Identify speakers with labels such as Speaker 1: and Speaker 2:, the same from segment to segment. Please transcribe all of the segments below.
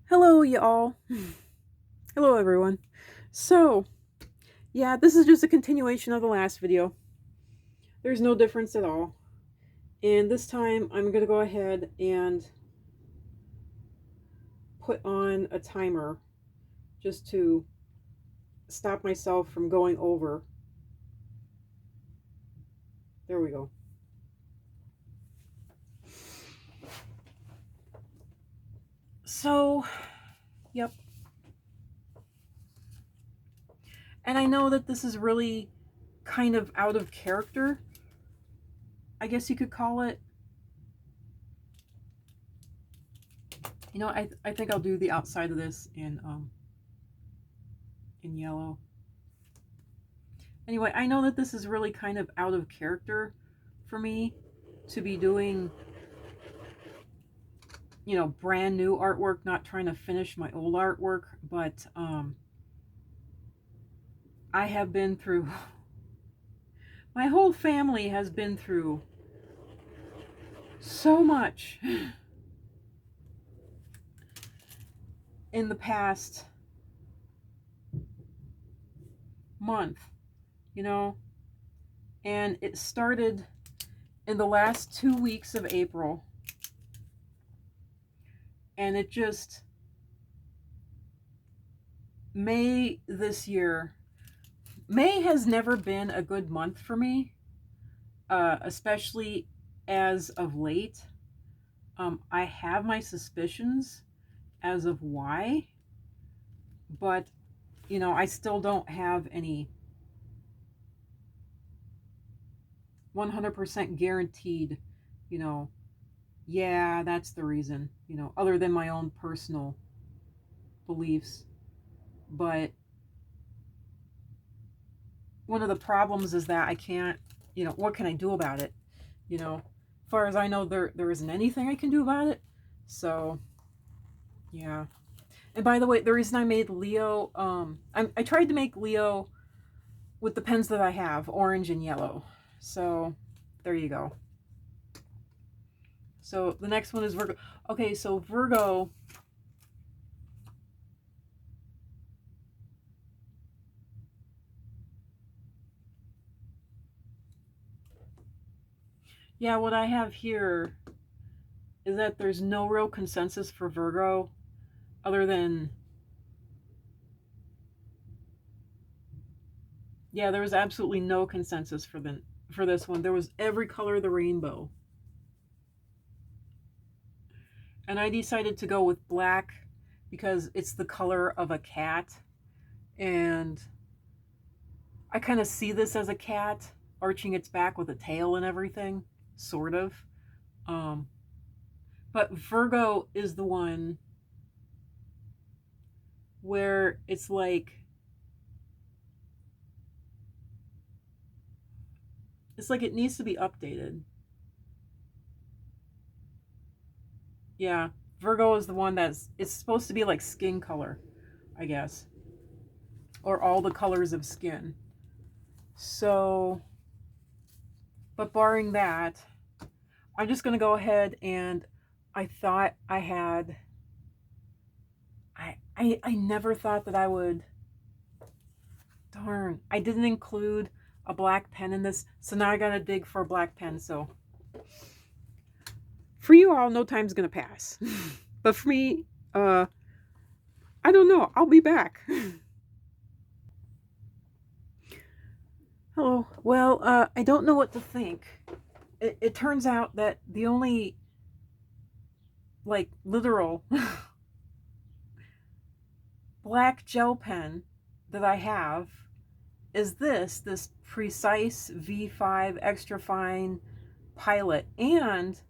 Speaker 1: Hello, y'all. Hello, everyone. So, yeah, this is just a continuation of the last video. There's no difference at all. And this time, I'm going to go ahead and put on a timer just to stop myself from going over. There we go. So, yep. And I know that this is really kind of out of character, I guess you could call it. You know, I think I'll do the outside of this in yellow. Anyway, I know that this is really kind of out of character for me to be doing, you know, brand new artwork, not trying to finish my old artwork, but I have been through, my whole family has been through so much in the past month, you know, and it started in the last 2 weeks of April, and it just, May this year, May has never been a good month for me, especially as of late. I have my suspicions as of why, but, you know, I still don't have any 100% guaranteed, you know, yeah, that's the reason, you know, other than my own personal beliefs. But one of the problems is that I can't, you know, what can I do about it? You know, as far as I know, there isn't anything I can do about it. So, yeah. And by the way, the reason I made Leo, I tried to make Leo with the pens that I have, orange and yellow. So, there you go. So, the next one is Virgo. Okay, so Virgo, yeah, what I have here is that there's no real consensus for Virgo other than, yeah, there was absolutely no consensus for this one. There was every color of the rainbow. And I decided to go with black because it's the color of a cat. And I kind of see this as a cat arching its back with a tail and everything, sort of. Um, but Virgo is the one where it's like it needs to be updated. Yeah, Virgo is the one it's supposed to be like skin color, I guess, or all the colors of skin. So, but barring that, I'm just going to go ahead and I thought I had, I never thought that I would, darn, I didn't include a black pen in this, so now I got to dig for a black pen. So for you all, no time's going to pass. But for me, I don't know. I'll be back. Hello. Well, I don't know what to think. It turns out that the only, like, literal black gel pen that I have is this Precise V5 extra fine Pilot, and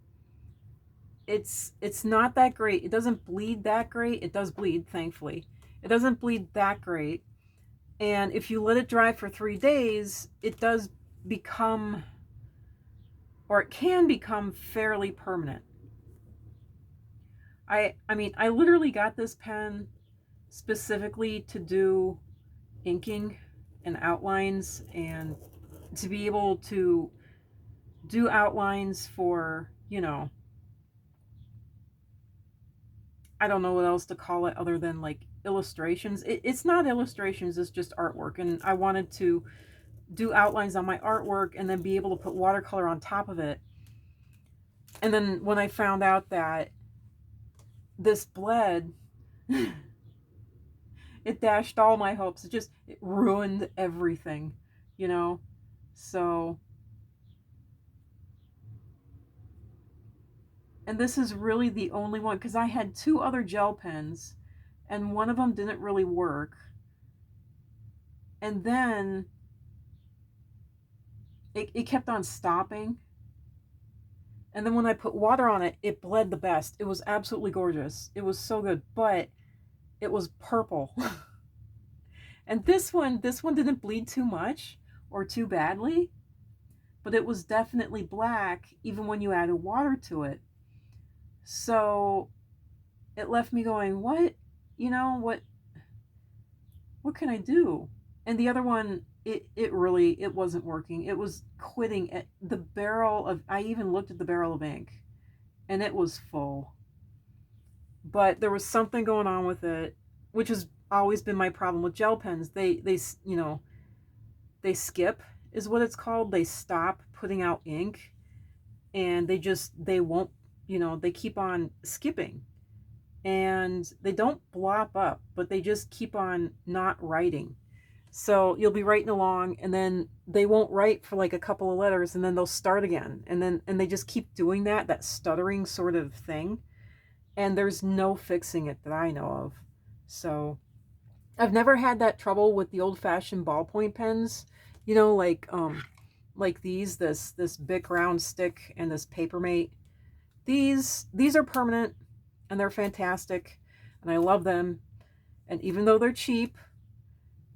Speaker 1: it's not that great. It doesn't bleed that great. It does bleed, thankfully. It doesn't bleed that great, and if you let it dry for 3 days, it does become, or it can become, fairly permanent. I mean, I literally got this pen specifically to do inking and outlines, and to be able to do outlines for, you know, I don't know what else to call it other than like illustrations. It's not illustrations, it's just artwork. And I wanted to do outlines on my artwork and then be able to put watercolor on top of it. And then when I found out that this bled, it dashed all my hopes. It ruined everything, you know? So, and this is really the only one, because I had 2 other gel pens and one of them didn't really work. And then it kept on stopping. And then when I put water on it, it bled the best. It was absolutely gorgeous. It was so good, but it was purple. And this one didn't bleed too much or too badly, but it was definitely black even when you added water to it. So it left me going, what, what can I do? And the other one, it wasn't working. It was quitting at the barrel of, I even looked at the barrel of ink and it was full. But there was something going on with it, which has always been my problem with gel pens. They skip is what it's called. They stop putting out ink and they won't, they keep on skipping. And they don't blop up, but they just keep on not writing. So you'll be writing along and then they won't write for like a couple of letters and then they'll start again. And they just keep doing that stuttering sort of thing. And there's no fixing it that I know of. So I've never had that trouble with the old-fashioned ballpoint pens, like this Bic round stick and this Papermate. These are permanent and they're fantastic and I love them. And even though they're cheap,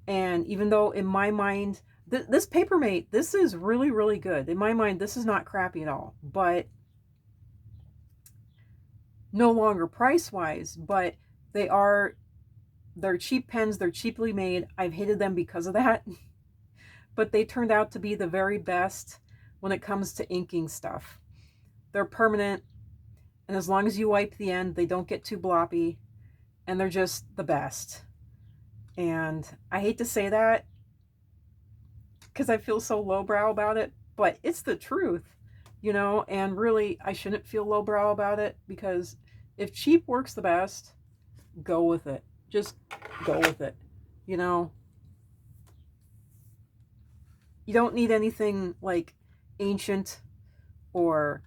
Speaker 1: and even though in my mind, this Papermate, this is really, really good. In my mind, this is not crappy at all, but no longer price-wise, but they're cheap pens. They're cheaply made. I've hated them because of that, but they turned out to be the very best when it comes to inking stuff. They're permanent, and as long as you wipe the end, they don't get too bloppy, and they're just the best. And I hate to say that because I feel so lowbrow about it, but it's the truth, and really I shouldn't feel lowbrow about it, because if cheap works the best, go with it. Just go with it. You don't need anything like ancient or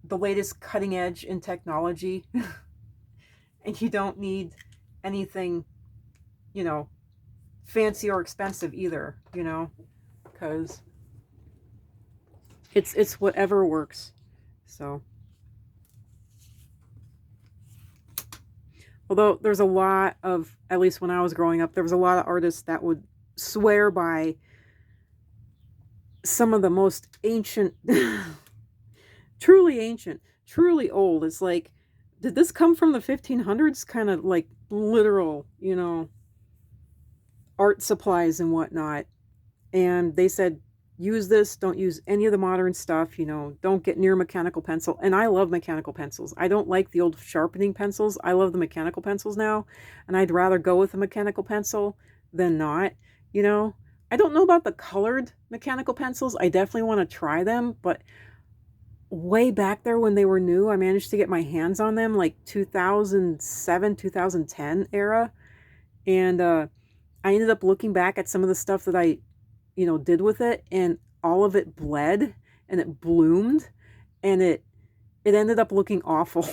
Speaker 1: the latest cutting edge in technology. And you don't need anything, fancy or expensive either, because it's whatever works. So, although there's a lot of, at least when I was growing up, there was a lot of artists that would swear by some of the most ancient, truly old. It's like, did this come from the 1500s? Kind of like literal, art supplies and whatnot. And they said, use this, don't use any of the modern stuff, don't get near mechanical pencil. And I love mechanical pencils. I don't like the old sharpening pencils. I love the mechanical pencils now. And I'd rather go with a mechanical pencil than not, I don't know about the colored mechanical pencils. I definitely want to try them, but way back there when they were new, I managed to get my hands on them, like 2007, 2010 era. And I ended up looking back at some of the stuff that I, did with it, and all of it bled and it bloomed and it ended up looking awful.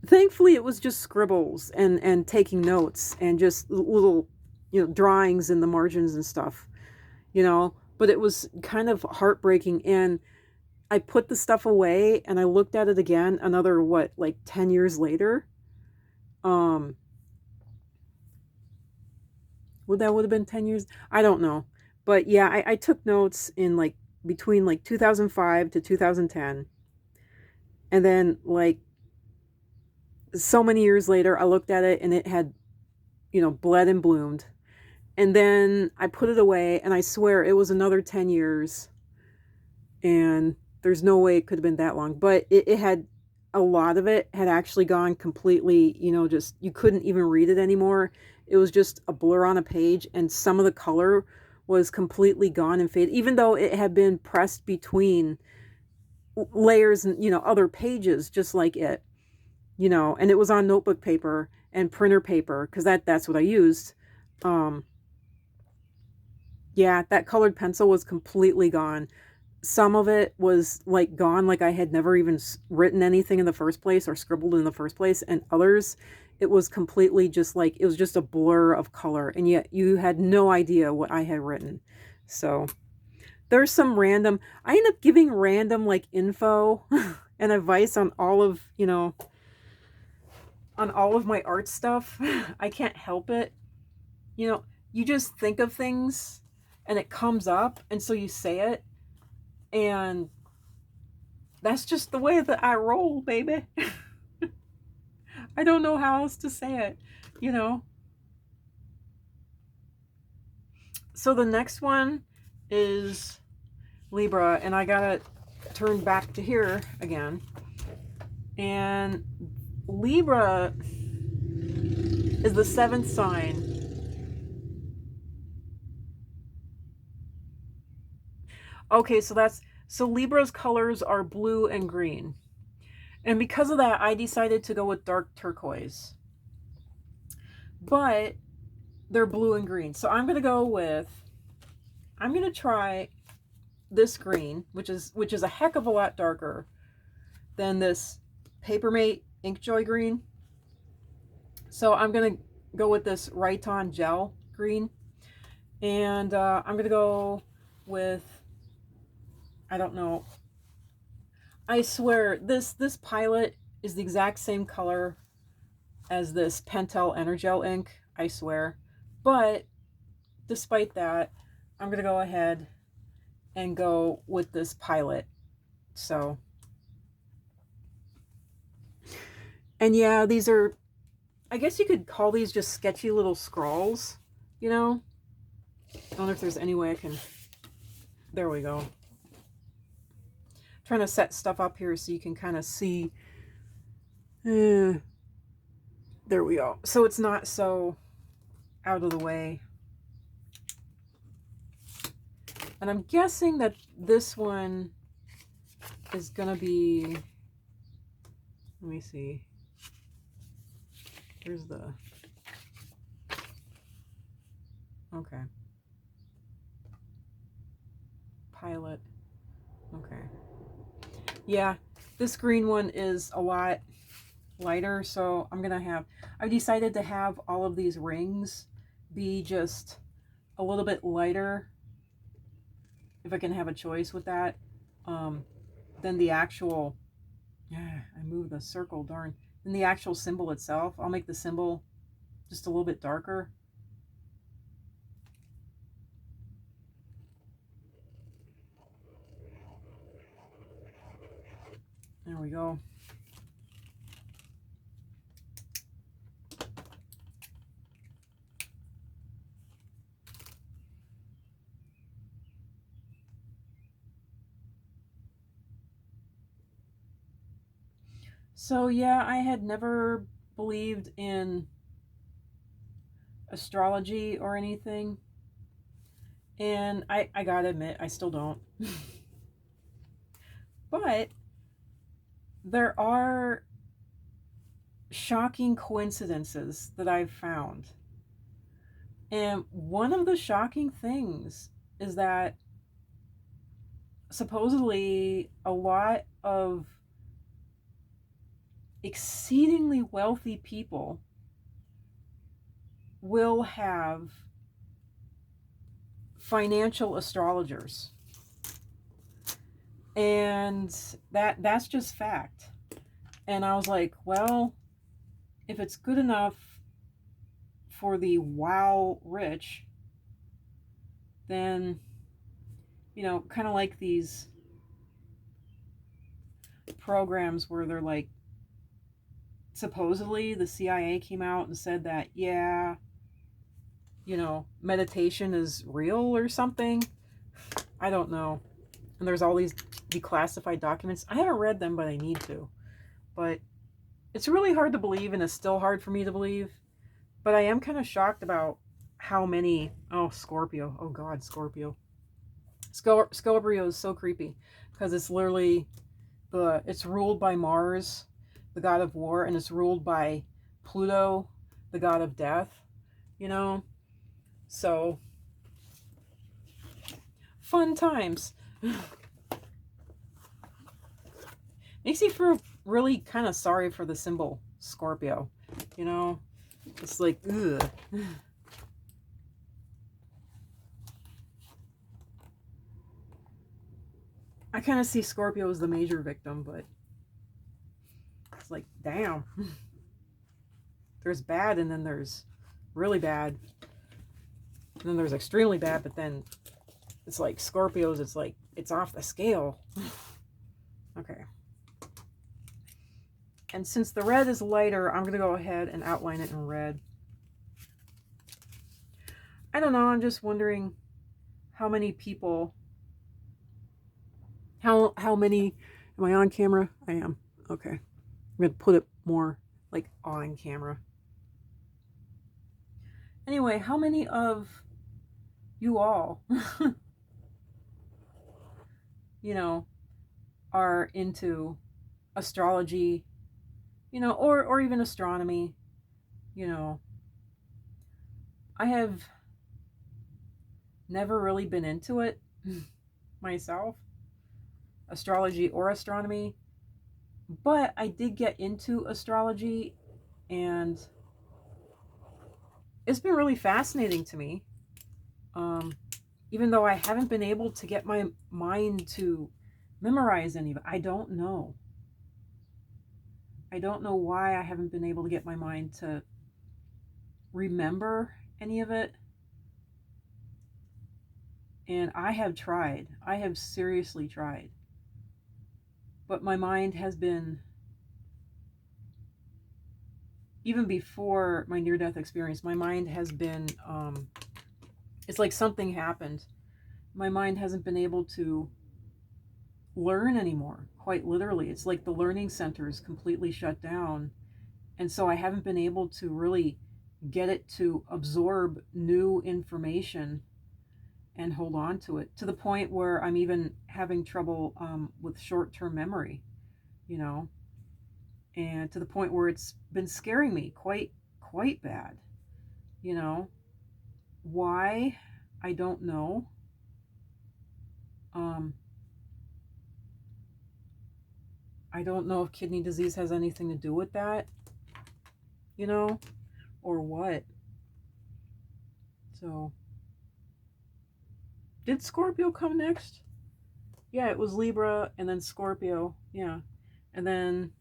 Speaker 1: Thankfully, it was just scribbles and taking notes and just little, drawings in the margins and stuff, but it was kind of heartbreaking. And I put the stuff away and I looked at it again another, like 10 years later. That would have been 10 years. I don't know. But yeah, I took notes in like between like 2005 to 2010. And then like so many years later, I looked at it and it had, bled and bloomed. And then I put it away and I swear it was another 10 years. And there's no way it could have been that long. But it had a lot of it had actually gone completely, you know, just you couldn't even read it anymore. It was just a blur on a page, and some of the color was completely gone and faded, even though it had been pressed between layers and, you know, other pages just like it, you know, and it was on notebook paper and printer paper because that's what I used. Yeah, that colored pencil was completely gone. Some of it was like gone, like I had never even written anything in the first place or scribbled in the first place, and others it was completely just like it was just a blur of color, and yet you had no idea what I had written. So there's some random, I end up giving random like info and advice on all of, you know, on all of my art stuff. I can't help it. You know, you just think of things and it comes up, and so you say it, and that's just the way that I roll, baby. I don't know how else to say it, you know. So the next one is Libra, and I gotta turn back to here again. And Libra is the 7th sign. Okay, so Libra's colors are blue and green. And because of that, I decided to go with dark turquoise. But they're blue and green. So I'm going to try this green, which is a heck of a lot darker than this Papermate Inkjoy green. So I'm going to go with this Rhyton Gel green. And I'm going to go with, I don't know, I swear, this Pilot is the exact same color as this Pentel Energel ink, I swear. But despite that, I'm going to go ahead and go with this Pilot. So, and yeah, these are, I guess you could call these just sketchy little scrawls, you know? I don't know if there's any way I can, there we go. Trying to set stuff up here so you can kind of see. There we go. So it's not so out of the way. And I'm guessing that this one is gonna be, let me see. Here's the, okay. Pilot, okay. Yeah, this green one is a lot lighter, so I've decided to have all of these rings be just a little bit lighter, if I can have a choice with that, than the actual, I moved the circle, darn, than the actual symbol itself. I'll make the symbol just a little bit darker. There we go. So yeah, I had never believed in astrology or anything. And I gotta admit, I still don't. But there are shocking coincidences that I've found. And one of the shocking things is that supposedly a lot of exceedingly wealthy people will have financial astrologers. And that's just fact. And I was like, well, if it's good enough for the wow rich, then, you know, kind of like these programs where they're like, supposedly the CIA came out and said that, yeah, you know, meditation is real or something. I don't know. And there's all these declassified documents. I haven't read them, but I need to. But it's really hard to believe, and it's still hard for me to believe. But I am kind of shocked about how many... Oh, Scorpio. Oh, God, Scorpio. Scorpio is so creepy because it's literally... It's ruled by Mars, the god of war, and it's ruled by Pluto, the god of death, you know? So, fun times. Makes you feel really kind of sorry for the symbol Scorpio, you know? It's like, ugh. I kind of see Scorpio as the major victim, but it's like, damn. There's bad, and then there's really bad. And then there's extremely bad, but then it's like Scorpios, it's like, it's off the scale. Okay. And since the red is lighter, I'm going to go ahead and outline it in red. I don't know, I'm just wondering how many people... How many... Am I on camera? I am. Okay. I'm going to put it more like on camera. Anyway, how many of you all, you know, are into astrology, you know, or even astronomy, you know? I have never really been into it myself, astrology or astronomy, but I did get into astrology, and it's been really fascinating to me. Even though I haven't been able to get my mind to memorize any of it. I don't know. I don't know why I haven't been able to get my mind to remember any of it. And I have tried. I have seriously tried. But my mind has been, even before my near-death experience, my mind has been, it's like something happened. My mind hasn't been able to learn anymore, quite literally. It's like the learning center is completely shut down. And so I haven't been able to really get it to absorb new information and hold on to it, to the point where I'm even having trouble with short-term memory, you know, and to the point where it's been scaring me quite bad, you know. Why? I don't know. I don't know if kidney disease has anything to do with that, you know, or what. So, did Scorpio come next? Yeah, it was Libra and then Scorpio. Yeah. And then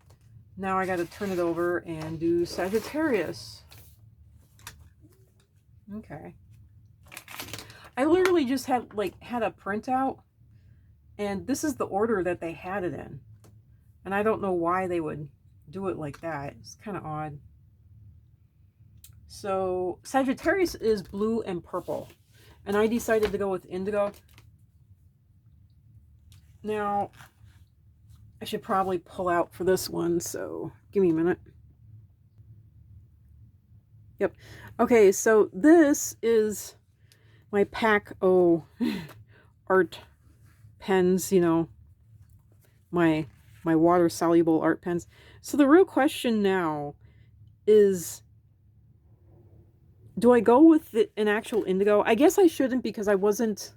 Speaker 1: now I got to turn it over and do Sagittarius. Okay. I literally just had a printout, and this is the order that they had it in. And I don't know why they would do it like that. It's kind of odd. So Sagittarius is blue and purple, and I decided to go with indigo. Now, I should probably pull out for this one, so give me a minute. Yep. Okay, so this is my pack O art pens, you know, my water-soluble art pens. So the real question now is, do I go with an actual indigo? I guess I shouldn't, because I wasn't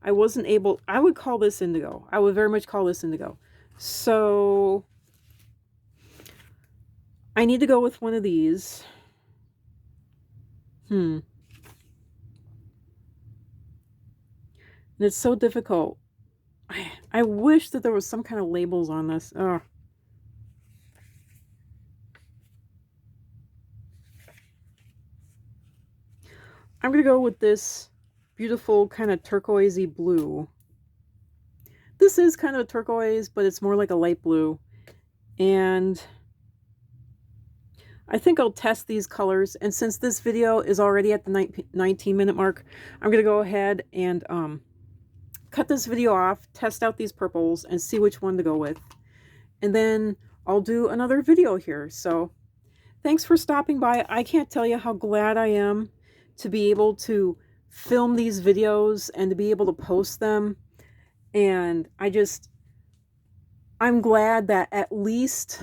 Speaker 1: able... I would call this indigo. I would very much call this indigo. So I need to go with one of these. And it's so difficult. I wish that there was some kind of labels on this. Ugh. I'm going to go with this beautiful kind of turquoisey blue. This is kind of a turquoise, but it's more like a light blue. And I think I'll test these colors. And since this video is already at the 19-minute mark, I'm going to go ahead and cut this video off, test out these purples, and see which one to go with. And then I'll do another video here. So thanks for stopping by. I can't tell you how glad I am to be able to film these videos and to be able to post them. And I'm glad that at least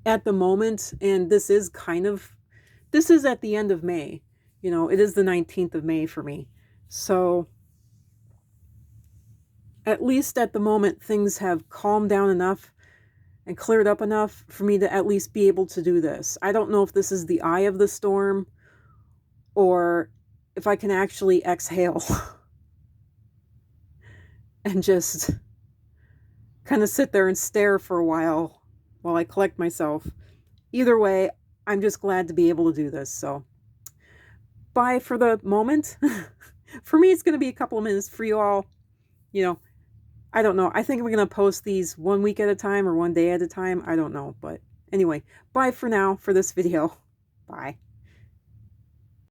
Speaker 1: at the moment, and this is at the end of May, you know, it is the 19th of May for me. So at least at the moment, things have calmed down enough and cleared up enough for me to at least be able to do this. I don't know if this is the eye of the storm or if I can actually exhale and just kind of sit there and stare for a while I collect myself. Either way, I'm just glad to be able to do this. So bye for the moment. For me, it's going to be a couple of minutes. For you all, you know, I don't know. I think we're going to post these 1 week at a time or 1 day at a time. I don't know. But anyway, bye for now for this video. Bye.